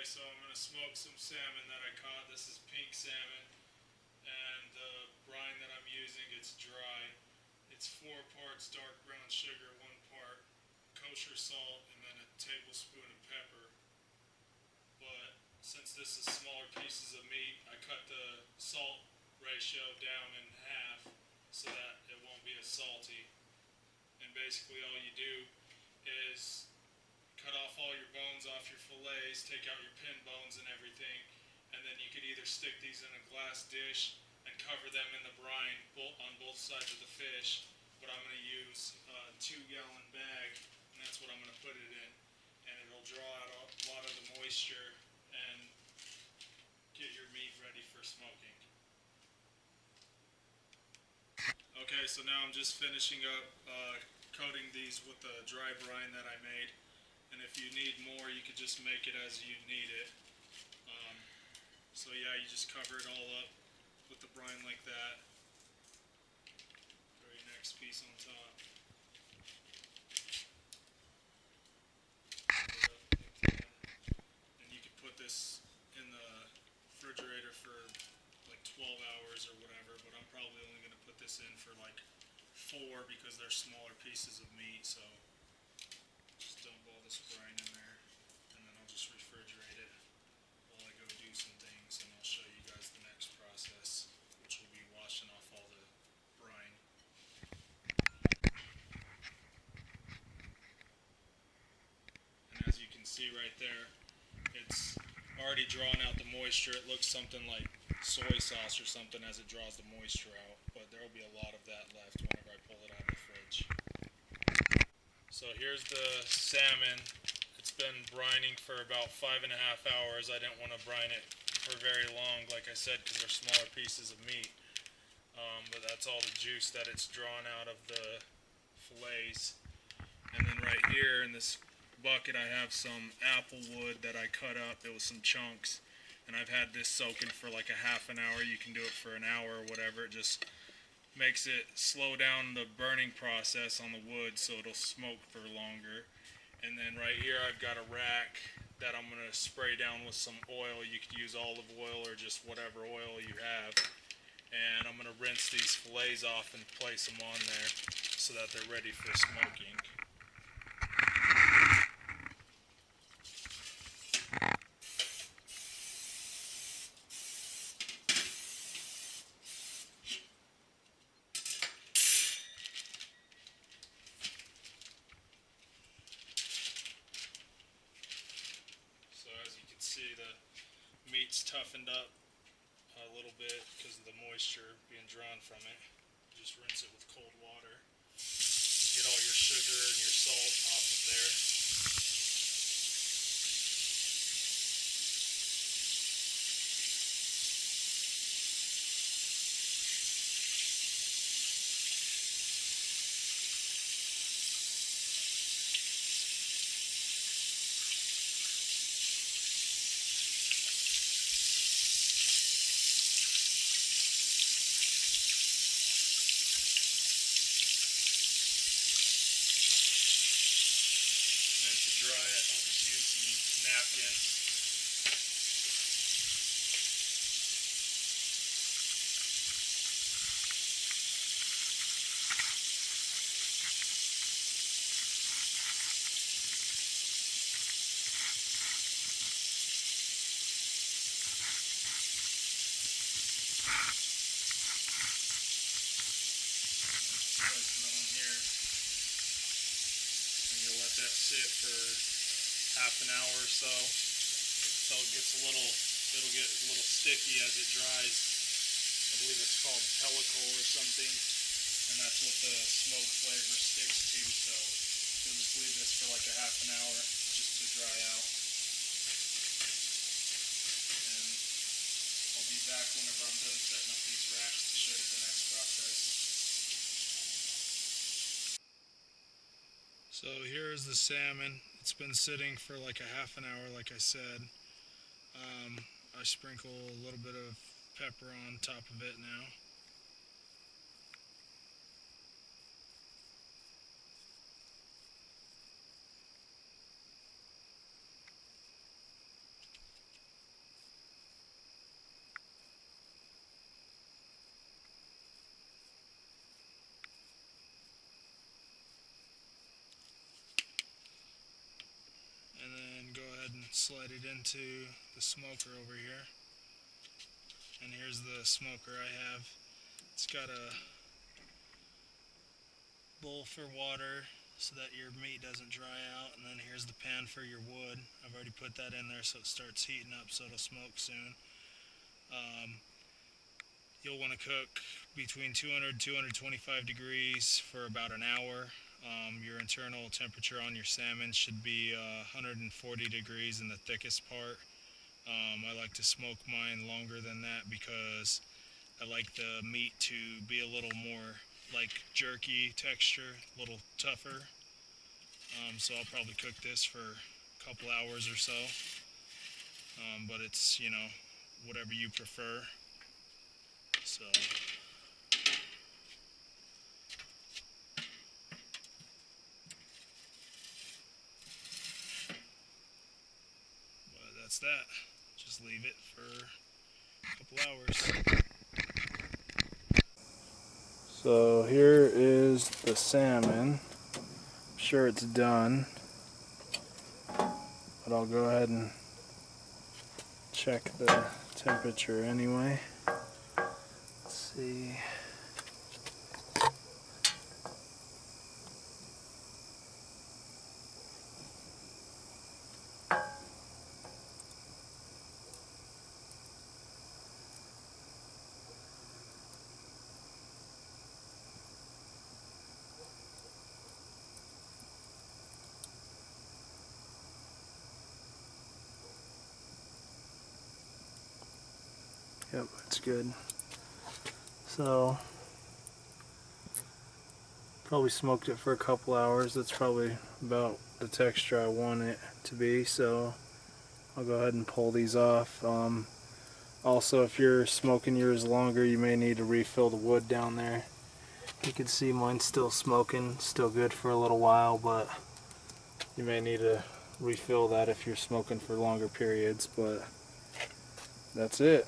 Okay, so I'm going to smoke some salmon that I caught. This is pink salmon, and the brine that I'm using, it's dry. It's 4 parts dark brown sugar, 1 part kosher salt, and then a tablespoon of pepper. But since this is smaller pieces of meat, I cut the salt ratio down in half so that it won't be as salty. And basically all you do is cut off all your bones off your fillets, take out your pin bones and everything, and then you could either stick these in a glass dish and cover them in the brine on both sides of the fish, but I'm going to use a 2-gallon bag, and that's what I'm going to put it in, and it'll draw out a lot of the moisture and get your meat ready for smoking. Okay, so now I'm just finishing up coating these with the dry brine that I made. And if you need more, you could just make it as you need it. So yeah, you just cover it all up with the brine like that. Throw your next piece on top. And you could put this in the refrigerator for like 12 hours or whatever, but I'm probably only going to put this in for like 4 because they're smaller pieces of meat, so just dump all this brine in there, and then I'll just refrigerate it while I go do some things, and I'll show you guys the next process, which will be washing off all the brine. And as you can see right there, it's already drawn out the moisture. It looks something like soy sauce or something as it draws the moisture out, but there will be a lot of that left whenever I pull it out of the fridge. So here's the salmon. It's been brining for about 5.5 hours. I didn't want to brine it for very long, like I said, because they're smaller pieces of meat. But that's all the juice that it's drawn out of the fillets. And then right here in this bucket I have some apple wood that I cut up. It was some chunks. And I've had this soaking for like a half an hour. You can do it for an hour or whatever. It just makes it slow down the burning process on the wood so it'll smoke for longer. And then right here I've got a rack that I'm going to spray down with some oil. You could use olive oil or just whatever oil you have. And I'm going to rinse these fillets off and place them on there so that they're ready for smoking. So as you can see, the meat's toughened up a little bit because of the moisture being drawn from it. Just rinse it with cold water. Get all your sugar and your salt off of there. And to dry it, I'll just use some napkins. Place it on here. And you'll let that sit for half an hour or so until it gets it'll get a little sticky as it dries. I believe it's called pellicle or something, and that's what the smoke flavor sticks to, so you'll just leave this for like a half an hour just to dry out. And I'll be back whenever I'm done setting up these racks to show you the next process. So here's the salmon. It's been sitting for like a half an hour, like I said. I sprinkle a little bit of pepper on top of it now. ahead and slide it into the smoker over here. And here's the smoker I have. It's got a bowl for water so that your meat doesn't dry out, and then here's the pan for your wood. I've already put that in there so it starts heating up so it'll smoke soon. You'll want to cook between 200 and 225 degrees for about an hour. Your internal temperature on your salmon should be 140 degrees in the thickest part. I like to smoke mine longer than that because I like the meat to be a little more like jerky texture, a little tougher. So I'll probably cook this for a couple hours or so. But it's, whatever you prefer. So that's that. Just leave it for a couple hours. So here is the salmon. I'm sure it's done, but I'll go ahead and check the temperature anyway. Let's see. Yep, it's good. So, probably smoked it for a couple hours. That's probably about the texture I want it to be. So, I'll go ahead and pull these off. Also, if you're smoking yours longer, you may need to refill the wood down there. You can see mine's still smoking, still good for a little while, but you may need to refill that if you're smoking for longer periods. But that's it.